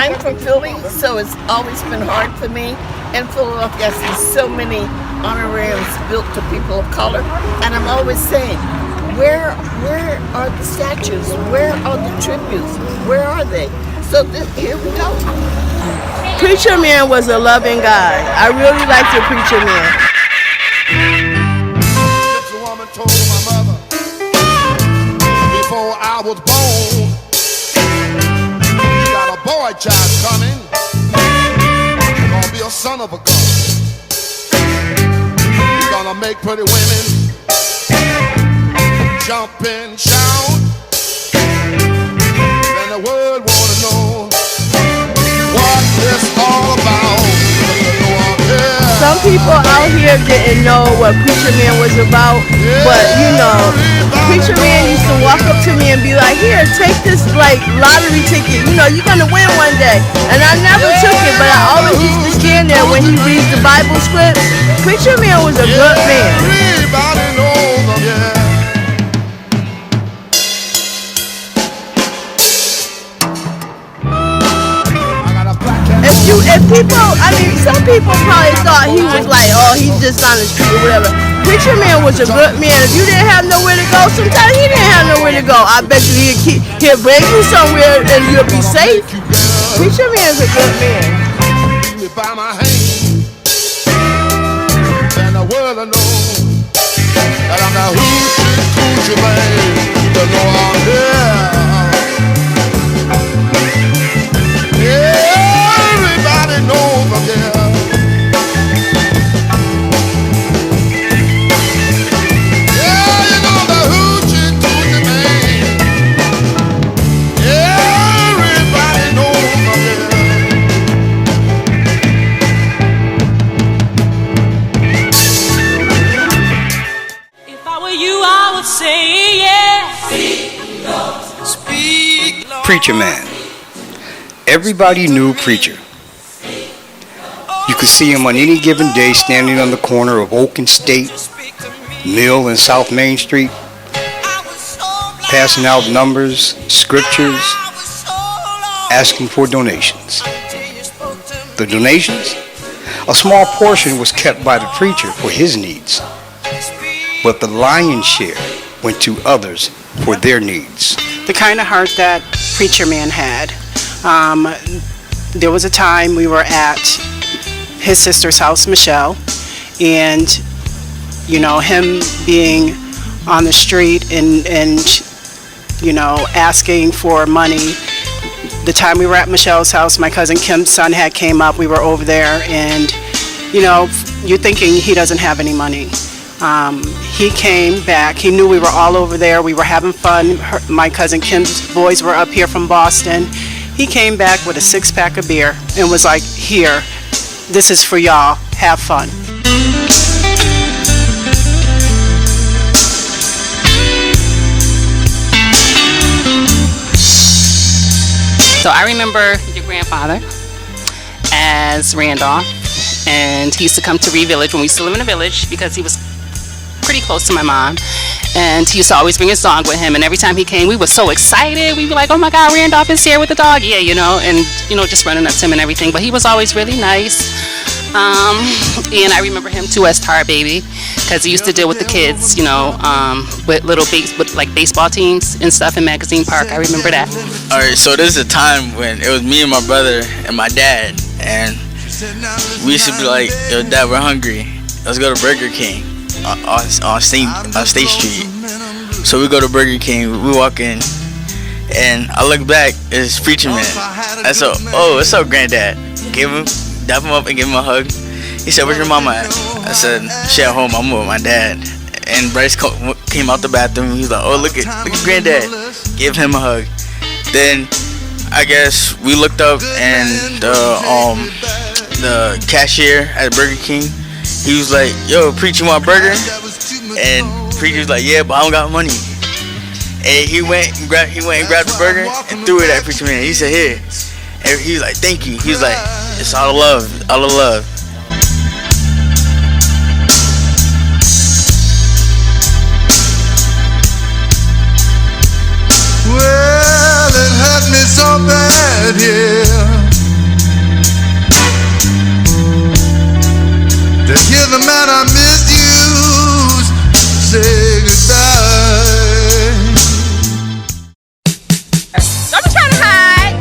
I'm from Philly, so it's always been hard for me. And Philadelphia has so many honorariums built to people of color, and I'm always saying, where are the statues? Where are the tributes? Where are they? So here we go. Preacher Man was a loving guy. I really liked the Preacher Man. This woman told my mother before I was born, you got a boy child coming, gonna be a son of a gun. He's gonna make pretty women jump and shout, and the world wanna know what it's all about. Some people out here didn't know what Preacher Man was about, but you know, Preacher Man used to walk up to me and be like, here, take this like lottery ticket, you know, you're gonna win one day. And I never took it, but I always used to stand there when he reads the Bible script. Preacher Man was a good man. Everybody knows him, yeah. If people, I mean, some people probably thought he was like, oh, he's just on the street or whatever. Preacher Man was a good man. If you didn't have nowhere to go, sometimes he didn't have nowhere to go. I bet you he'll bring you somewhere and you'll be safe. Preacher Man's a good man. By my hand, and the world will know that I'm the hoochie man. You know I'm here. Everybody knows I'm here. Yeah, you know the hoochie man. Everybody knows I'm here. Say yeah. Speak, Lord. Preacher Man. Everybody knew Preacher. You could see him on any given day standing on the corner of Oak and State, Mill and South Main Street, passing out numbers, scriptures, asking for donations. The donations? A small portion was kept by the preacher for his needs, but the lion's share went to others for their needs. The kind of heart that Preacher Man had. There was a time we were at his sister's house, Michelle, and you know, him being on the street and you know, asking for money. The time we were at Michelle's house, my cousin Kim's son had came up, we were over there, and you know, you're thinking he doesn't have any money. He came back, he knew we were all over there, we were having fun. My cousin Kim's boys were up here from Boston. He came back with a 6-pack of beer and was like, here, this is for y'all, have fun. So I remember your grandfather as Randolph, and he used to come to Reed Village when we used to live in a village because he was pretty close to my mom, and he used to always bring his dog with him, and every time he came we were so excited. We'd be like, oh my god, Randolph is here with the dog, yeah, you know, and you know, just running up to him and everything. But he was always really nice. And I remember him too as Tar Baby, because he used to deal with the kids, you know, with like baseball teams and stuff in Magazine Park. I remember that. Alright, so this is a time when it was me and my brother and my dad, and we used to be like, yo dad, we're hungry, let's go to Burger King on State Street. So we go to Burger King, we walk in, and I look back, it's Preacher Man. I said, oh, what's up, granddad? Dap him up and give him a hug. He said, where's your mama at? I said, she at home, I'm with my dad. And Bryce came out the bathroom, he was like, oh, look at granddad. Give him a hug. Then I guess we looked up, and the cashier at Burger King, he was like, yo, Preacher, want a burger? And Preacher was like, yeah, but I don't got money. And he went and grabbed the burger and threw it at Preacher Man. He said, here. And he was like, thank you. He was like, it's all the love, all the love. Well, it hurt me so bad, yeah. Don't be trying to hide.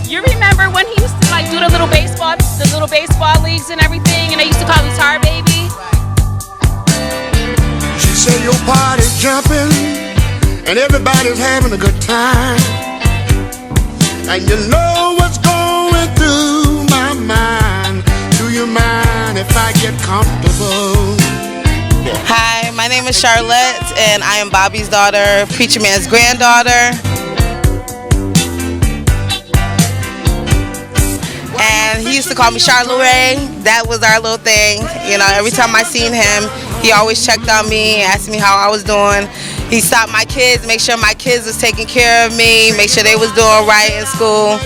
You remember when he used to like do the little baseball leagues and everything, and they used to call him Tar Baby? She said your party's jumping and everybody's having a good time, and you know what's going through my mind. Do you mind if I get comfortable? Hi, my name is Charlotte, and I am Bobby's daughter, Preacher Man's granddaughter. And he used to call me Charlotte. That was our little thing. You know, every time I seen him, he always checked on me, asked me how I was doing. He stopped my kids, make sure my kids was taking care of me, make sure they was doing right in school.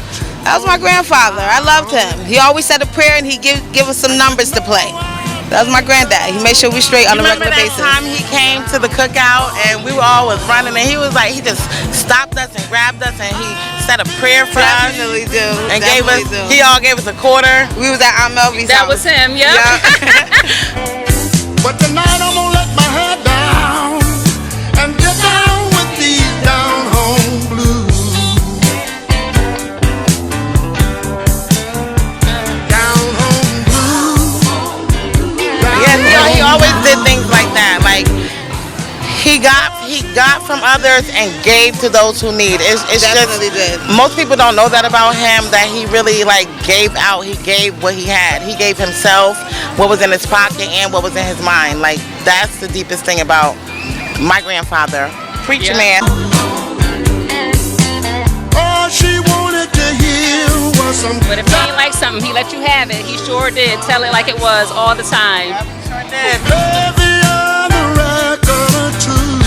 That was my grandfather. I loved him. He always said a prayer and he'd give us some numbers to play. That was my granddad. He made sure we straight on a regular basis. Remember that time he came to the cookout and we were all was running and he was like, he just stopped us and grabbed us and he said a prayer for us. Definitely do. And Definitely he all gave us a quarter. We was at Aunt Melvy's That house. was him, yeah. But tonight I'm gonna let my head down and get down with these down home blues. Down home blues. Yeah, he always did things like that. Like he got from others and gave to those who need. It's Definitely did. Most people don't know that about him, that he really like gave out. He gave what he had. He gave himself, what was in his pocket and what was in his mind. Like that's the deepest thing about my grandfather, Preacher Man. All she wanted to hear was some. But if he ain't like something, he let you have it. He sure did. Tell it like it was all the time. Sure did. Every other record or two.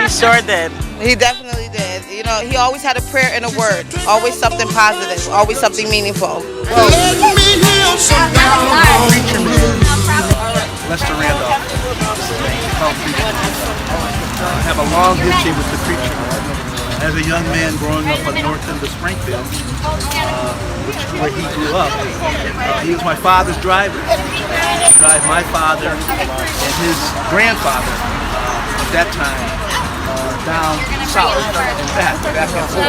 He sure did. He definitely did. You know, he always had a prayer and a word. Always something positive. Always something meaningful. Let me hear some down home blues. Lester Randolph. I have a long history with the preacher. As a young man growing up on the north end of Springfield, which is where he grew up, he was my father's driver. He drove my father and his grandfather at that time down south and back and forth.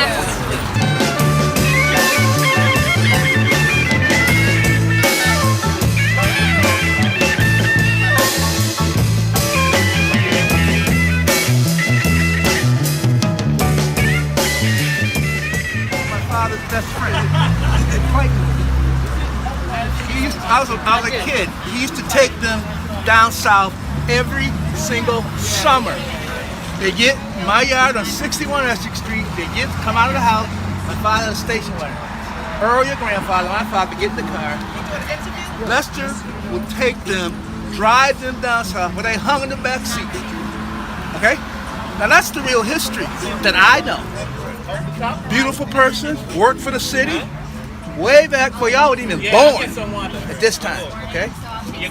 Father's best friend. I was a kid. He used to take them down south every single summer. They get in my yard on 61 Essex Street. They come out of the house. My father was station wagon. Earl, your grandfather, my father, get in the car. Lester would take them, drive them down south, where they hung in the back seat. Okay? Now that's the real history that I know. Beautiful person, worked for the city, way back before y'all were even born at this time, okay?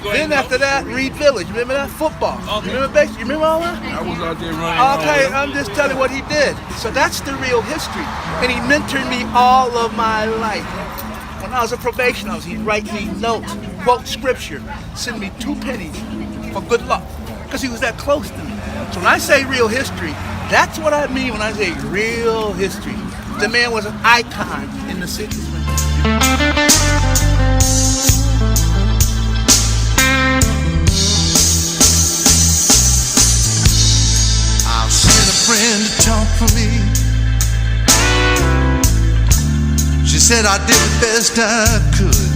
Then after that, Reed Village, remember that? Football. You remember baseball? You remember all that? I was out there running. Okay, I'm just telling what he did. So that's the real history. And he mentored me all of my life. When I was a probation officer, he'd write me notes, quote scripture, send me 2 pennies for good luck, because he was that close to me. So when I say real history, that's what I mean when I say real history. The man was an icon in the city. I've seen a friend talk for me. She said I did the best I could.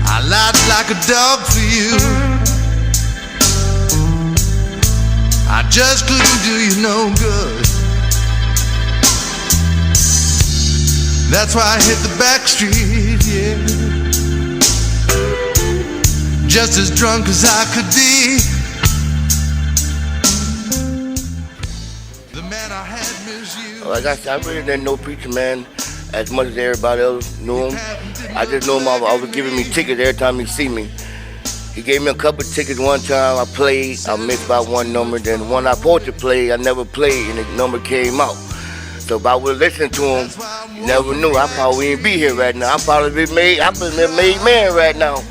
I lied like a dog for you. I just couldn't do you no good. That's why I hit the back street, yeah. Just as drunk as I could be. The man I had misused. Like I said, I really didn't know Preacher Man as much as everybody else knew him. I just knew him. I was giving me tickets every time he see me. He gave me a couple of tickets one time. I played. I missed by one number. Then one I supposed to play, I never played, and the number came out. So if I would listen to him, you never knew. I probably wouldn't be here right now. I probably be made. I been a made man right now,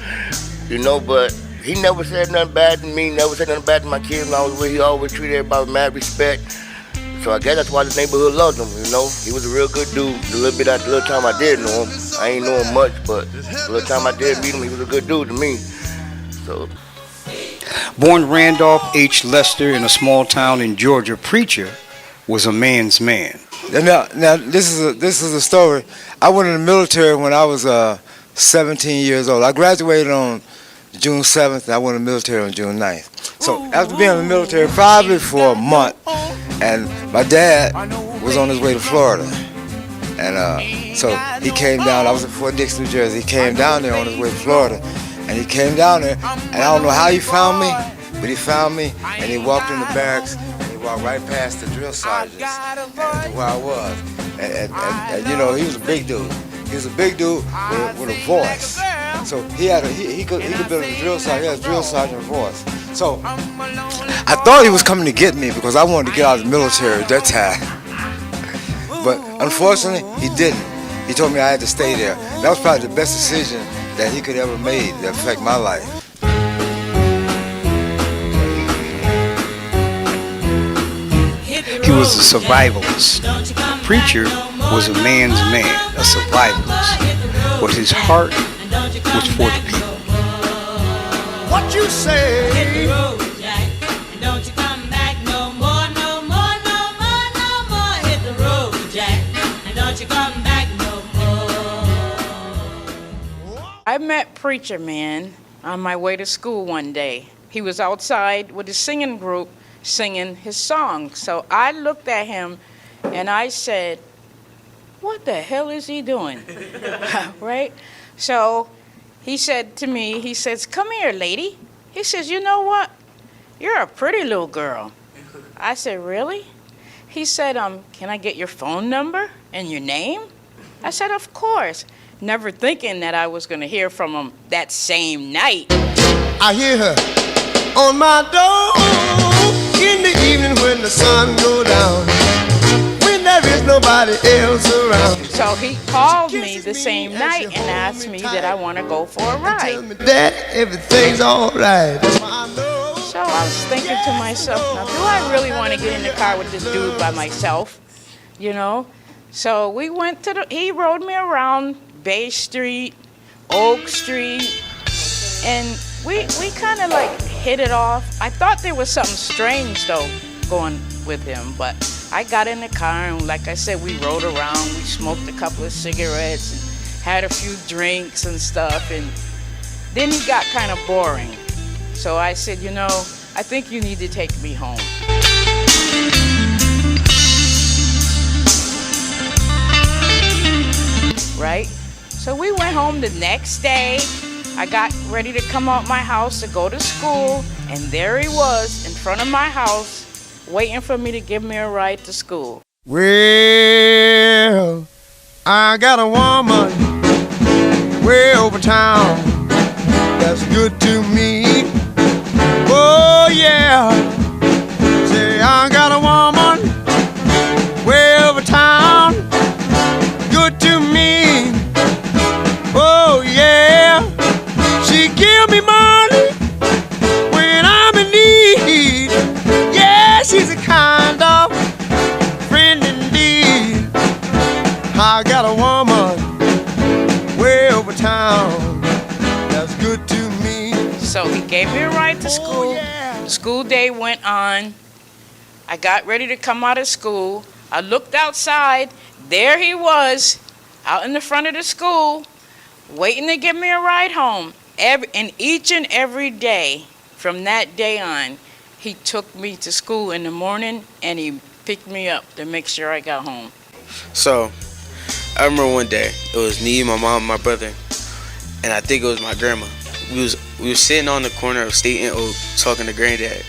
you know. But he never said nothing bad to me, never said nothing bad to my kids when I was with him. He always treated everybody with mad respect. So I guess that's why the neighborhood loved him, you know. He was a real good dude. The little time I did know him, I ain't know him much, but the little time I did meet him, he was a good dude to me. So. Born Randolph H. Lester in a small town in Georgia, Preacher was a man's man. Now this is a story. I went in the military when I was 17 years old. I graduated on June 7th, and I went in the military on June 9th. So after being in the military probably for a month, and my dad was on his way to Florida. And so he came down. I was in Fort Dix, New Jersey. He came down there on his way to Florida. And he came down there, and I don't know how he found me, but he found me, and he walked in the barracks, and he walked right past the drill sergeants and to where I was. And you know, he was a big dude. He was a big dude with a voice. So he could be a drill sergeant. He had a drill sergeant voice. So I thought he was coming to get me because I wanted to get out of the military at that time. But unfortunately, he didn't. He told me I had to stay there. That was probably the best decision that he could ever made that affect my life. He was a survivalist. Preacher was a man's man, a survivalist. But his heart was for the people. What you say? Hit the road, Jack, and don't you come back no more, no more, no more, no more. Hit the road, Jack, and don't you come back no more. I met Preacher Man on my way to school one day. He was outside with his singing group singing his song. So I looked at him and I said, what the hell is he doing? Right? So he said to me, he says, come here, lady. He says, you know what? You're a pretty little girl. I said, really? He said, can I get your phone number and your name? I said, of course. Never thinking that I was going to hear from him that same night. I hear her on my door in the evening when the sun goes down, when there is nobody else around. So he called me the same night and asked me that I want to go for a ride. That everything's all right. So I was thinking to myself, now do I really want to get in the car with this dude by myself? You know? So we went to he rode me around Bay Street, Oak Street, and we kind of like hit it off. I thought there was something strange though going with him, but I got in the car and like I said, we rode around, we smoked a couple of cigarettes and had a few drinks and stuff, and then he got kind of boring. So I said, you know, I think you need to take me home. Right? So we went home the next day. I got ready to come out my house to go to school, and there he was in front of my house waiting for me to give me a ride to school. Well, I got a woman way over town that's good to me. Oh yeah, say I got a woman way over town, good to me. Oh yeah, she give me money when I'm in need. Yeah, she's a kind of friend indeed. I got a woman way over town that's good to me. So he gave me a ride to school. Oh, yeah. The school day went on. I got ready to come out of school. I looked outside. There he was, out in the front of the school, waiting to give me a ride home. And each and every day from that day on, he took me to school in the morning and he picked me up to make sure I got home. So, I remember one day, it was me, my mom, my brother, and I think it was my grandma. We was sitting on the corner of State and Oak talking to Granddad,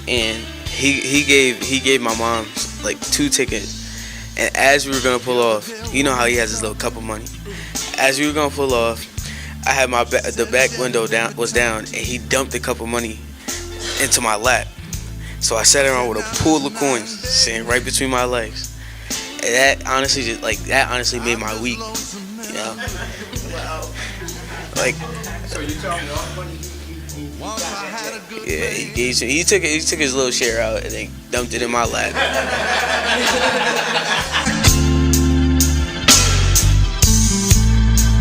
and he gave my mom like 2 tickets. And as we were gonna pull off, you know how he has his little cup of money. As we were gonna pull off, I had the back window was down, and he dumped a cup of money into my lap. So I sat around with a pool of coins sitting right between my legs, and that honestly made my week. You know, like. So you tell me all the money he Yeah, he took his little share out and then dumped it in my lap.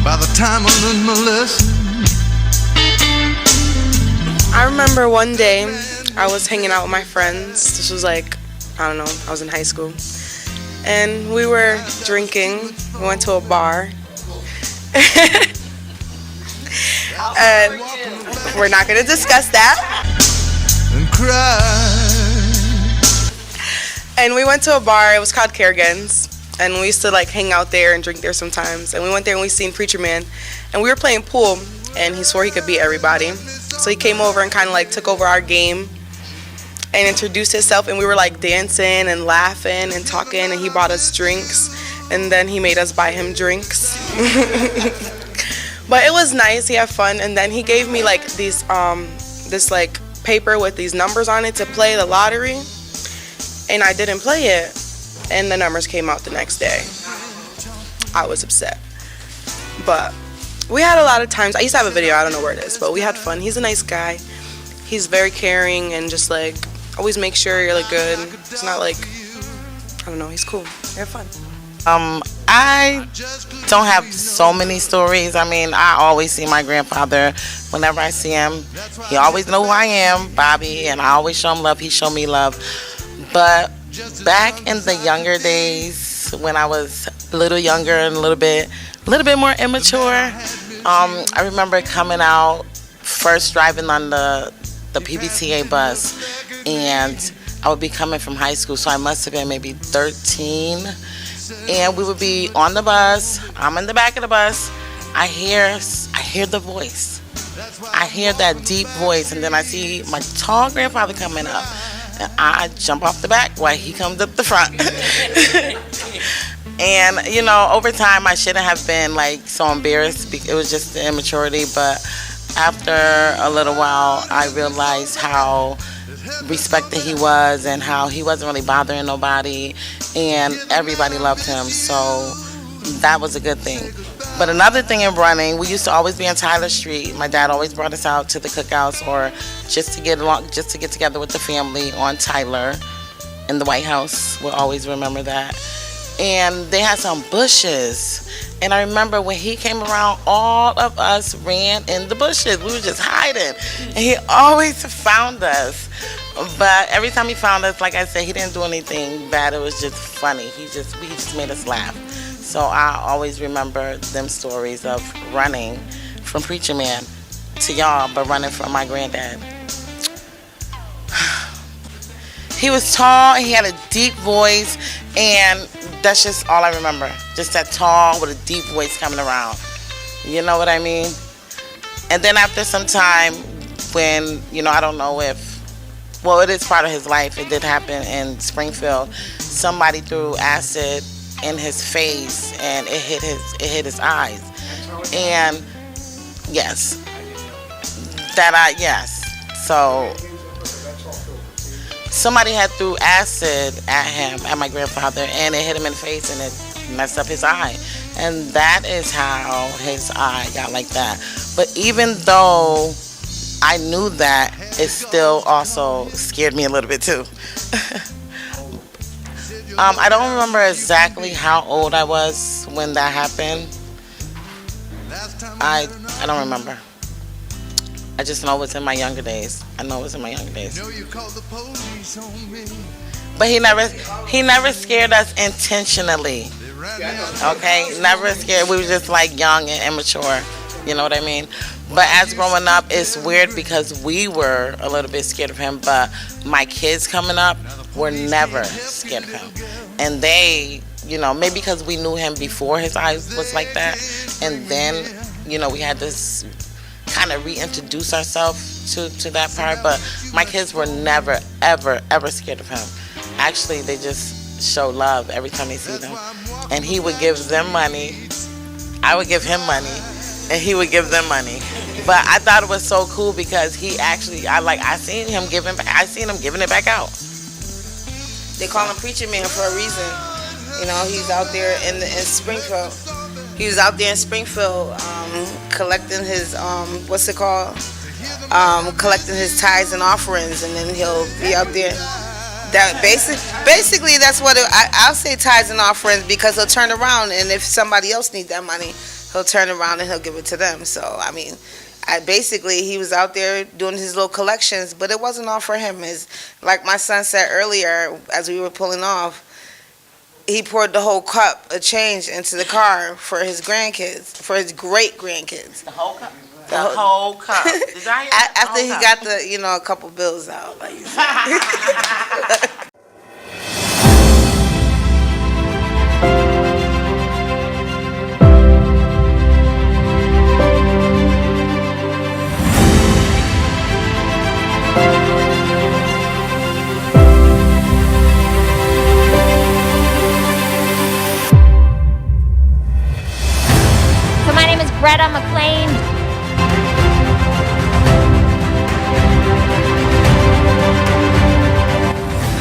By the time I learned my lesson. I remember one day I was hanging out with my friends. This was like, I don't know, I was in high school. And we were drinking. We went to a bar. And we're not going to discuss that. And cry. And we went to a bar. It was called Kerrigan's. And we used to like hang out there and drink there sometimes. And we went there and we seen Preacher Man. And we were playing pool. And he swore he could beat everybody. So he came over and kind of like took over our game and introduced himself. And we were like dancing and laughing and talking. And he bought us drinks. And then he made us buy him drinks. But it was nice. He had fun. And then he gave me like these, this like paper with these numbers on it to play the lottery. And I didn't play it. And the numbers came out the next day. I was upset. But we had a lot of times. I used to have a video. I don't know where it is. But we had fun. He's a nice guy. He's very caring and just like always make sure you're like good. It's not like, I don't know. He's cool. We have fun. I don't have so many stories. I mean, I always see my grandfather. Whenever I see him, he always know who I am, Bobby, and I always show him love. He show me love. But back in the younger days, when I was a little younger and a little bit more immature, I remember coming out, first driving on the PBTA bus, and I would be coming from high school, so I must have been maybe 13. And we would be on the bus. I'm in the back of the bus. I hear the voice. I hear that deep voice, and then I see my tall grandfather coming up. And I jump off the back while he comes up the front. And, you know, over time I shouldn't have been like so embarrassed. It was just the immaturity. But after a little while, I realized how respected he was and how he wasn't really bothering nobody. And everybody loved him. So that was a good thing. But another thing in running, we used to always be on Tyler Street. My dad always brought us out to the cookouts or just to get together with the family on Tyler in the White House. We'll always remember that. And they had some bushes. And I remember when he came around, all of us ran in the bushes. We were just hiding. And he always found us. But every time he found us, like I said, he didn't do anything bad. It was just funny. He just made us laugh. So I always remember them stories of running from Preacher Man to y'all, but running from my granddad. He was tall, he had a deep voice, and that's just all I remember. Just that tall with a deep voice coming around. You know what I mean? And then after some time, when, you know, I don't know if, well, it is part of his life. It did happen in Springfield. Somebody threw acid in his face, and it hit his eyes. And yes, so somebody had threw acid at him, at my grandfather, and it hit him in the face and it messed up his eye. And that is how his eye got like that. But even though I knew that, it still also scared me a little bit too. I don't remember exactly how old I was when that happened. I don't remember. I just know it was in my younger days. But he never scared us intentionally. Okay? Never scared. We were just like young and immature. You know what I mean? But as growing up, it's weird because we were a little bit scared of him, but my kids coming up were never scared of him. And they, you know, maybe because we knew him before his eyes was like that, and then, you know, we had this kind of reintroduce ourselves to that part, but my kids were never, ever, ever scared of him. Actually, they just show love every time they see them. And he would give them money, I would give him money, and he would give them money. But I thought it was so cool because he actually, I seen him giving it back out. They call him Preacher Man for a reason. You know, he's out there in Springfield. He was out there in Springfield collecting his, what's it called? collecting his tithes and offerings, and then he'll be out there. That basically that's what I'll say, tithes and offerings, because he'll turn around, and if somebody else needs that money, he'll turn around and he'll give it to them. So I mean, basically he was out there doing his little collections, but it wasn't all for him. Like my son said earlier, as we were pulling off, he poured the whole cup of change into the car for his grandkids, for his great grandkids. The whole cup. The whole cup. After he got a couple bills out, like you said. So my name is Greta McLean.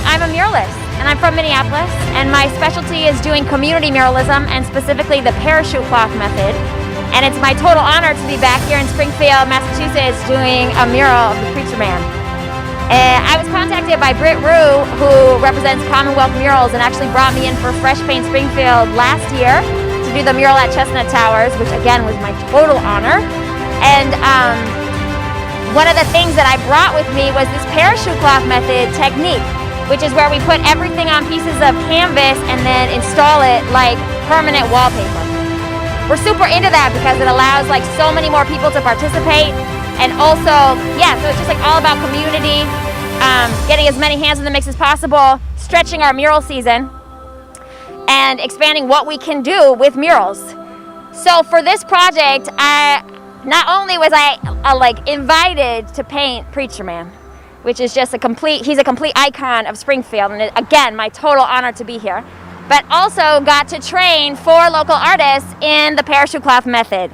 I'm a muralist, and I'm from Minneapolis, and my specialty is doing community muralism, and specifically the parachute cloth method. And it's my total honor to be back here in Springfield, Massachusetts, doing a mural of the Preacher Man. I was contacted by Britt Rue, who represents Commonwealth Murals, and actually brought me in for Fresh Paint Springfield last year to do the mural at Chestnut Towers, which again was my total honor. And one of the things that I brought with me was this parachute cloth method technique, which is where we put everything on pieces of canvas and then install it like permanent wallpaper. We're super into that because it allows like so many more people to participate, and also, so it's just like all about community, getting as many hands in the mix as possible, stretching our mural season, and expanding what we can do with murals. So for this project, not only was I invited to paint Preacher Man, which is just he's a complete icon of Springfield, and again, my total honor to be here, but also got to train 4 local artists in the parachute cloth method.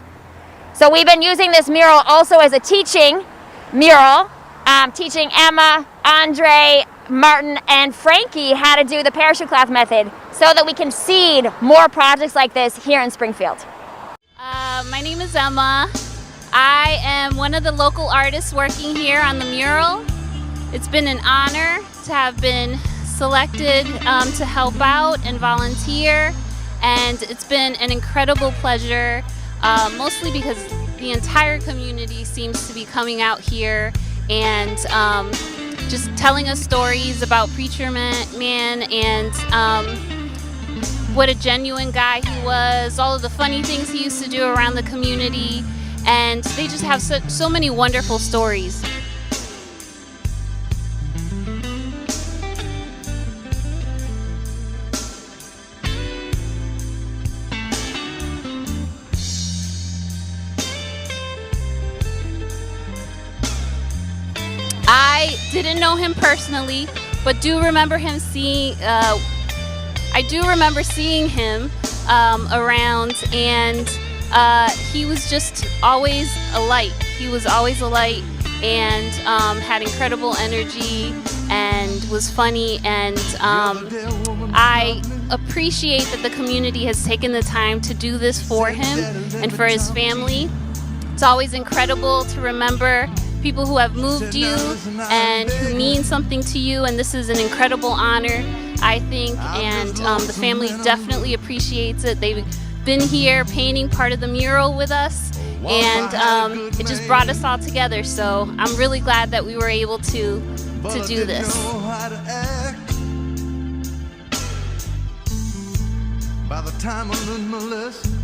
So we've been using this mural also as a teaching mural, teaching Emma, Andre, Martin, and Frankie how to do the parachute cloth method so that we can seed more projects like this here in Springfield. My name is Emma. I am one of the local artists working here on the mural. It's been an honor to have been selected to help out and volunteer, and it's been an incredible pleasure, mostly because the entire community seems to be coming out here and just telling us stories about Preacher Man and what a genuine guy he was, all of the funny things he used to do around the community, and they just have so many wonderful stories. I didn't know him personally, but do remember him seeing. I do remember seeing him around, and he was just always a light. He was always a light, and had incredible energy, and was funny. And I appreciate that the community has taken the time to do this for him and for his family. It's always incredible to remember people who have moved you and who mean something to you, and this is an incredible honor, I think, and the family definitely appreciates it. They've been here painting part of the mural with us, and it just brought us all together, so I'm really glad that we were able to do this. By the time I learned my lesson,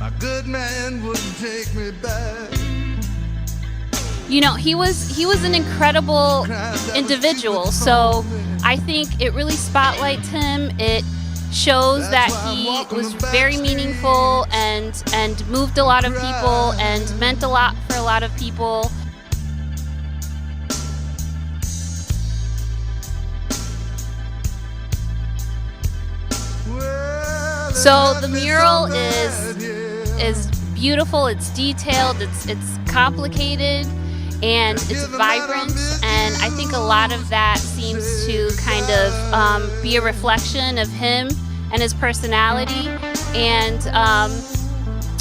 a good man wouldn't take me back. You know, he was an incredible individual, so I think it really spotlights him. It shows that he was very meaningful and moved a lot of people and meant a lot for a lot of people. So the mural is beautiful, it's detailed, it's complicated, and it's vibrant, and I think a lot of that seems to kind of be a reflection of him and his personality. And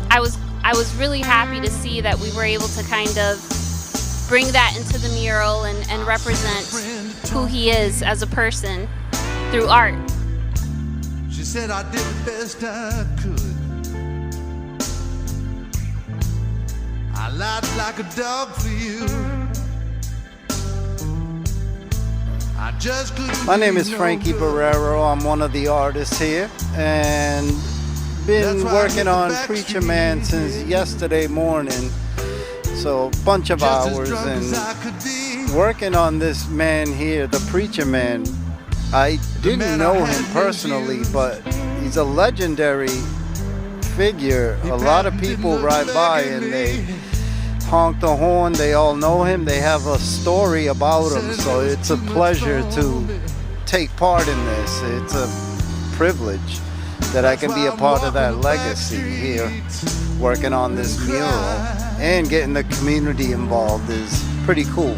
I was I was really happy to see that we were able to kind of bring that into the mural and represent who he is as a person through art. She said I did the best I could. I lied like a dog for you. I just couldn't. My name is Frankie Barrero. I'm one of the artists here, and been working on Preacher Man since yesterday morning. So a bunch of hours, and working on this man here, the Preacher Man. I didn't know him personally, but he's a legendary figure. A lot of people ride by and they honk the horn. They all know him. They have a story about him. So it's a pleasure to take part in this. It's a privilege that I can be a part of that legacy here, working on this mural, and getting the community involved is pretty cool.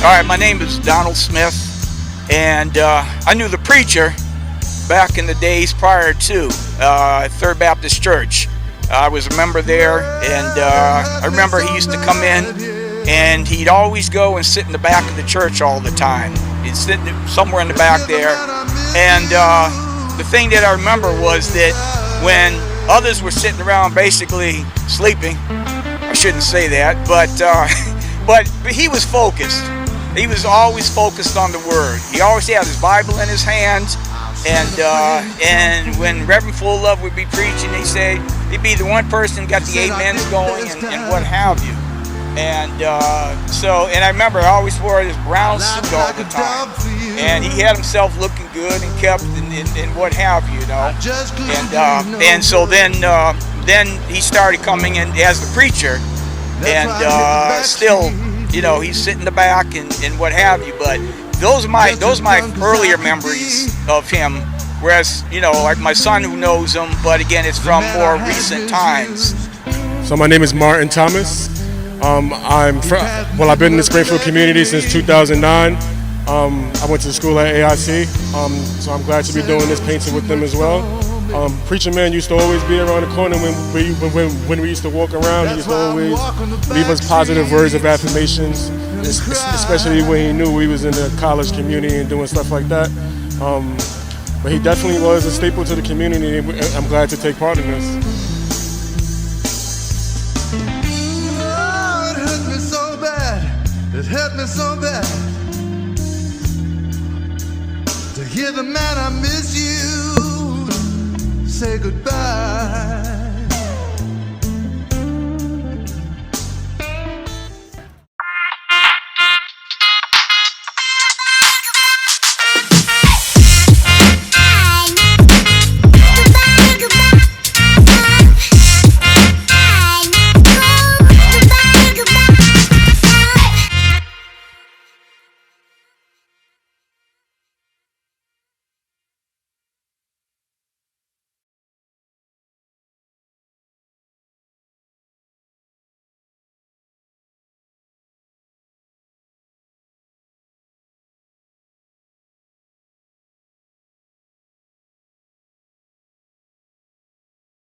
All right, my name is Donald Smith, and I knew the preacher back in the days prior to Third Baptist Church. I was a member there, and I remember he used to come in, and he'd always go and sit in the back of the church all the time. He'd sit somewhere in the back there, and the thing that I remember was that when others were sitting around basically sleeping, I shouldn't say that, but he was focused. He was always focused on the Word. He always had his Bible in his hands, and when Reverend Full Love would be preaching, he'd be the one person got the amens going and what have you. And I remember I always wore this brown suit all the time, and he had himself looking good and kept and what have you, And so then he started coming in as the preacher, and still, he's sitting in the back and what have you. But those are my earlier memories of him. Whereas, like my son who knows him, but again, it's from more recent times. So my name is Martin Thomas. I've been in the Springfield community since 2009. I went to school at AIC, so I'm glad to be doing this painting with them as well. Preacher Man used to always be around the corner when we used to walk around. He used to always leave us positive words of affirmations, especially when he knew we was in the college community and doing stuff like that. But he definitely was a staple to the community, and I'm glad to take part in this. Oh, it hurt me so bad. It hurt me so bad to hear the man I miss you say goodbye.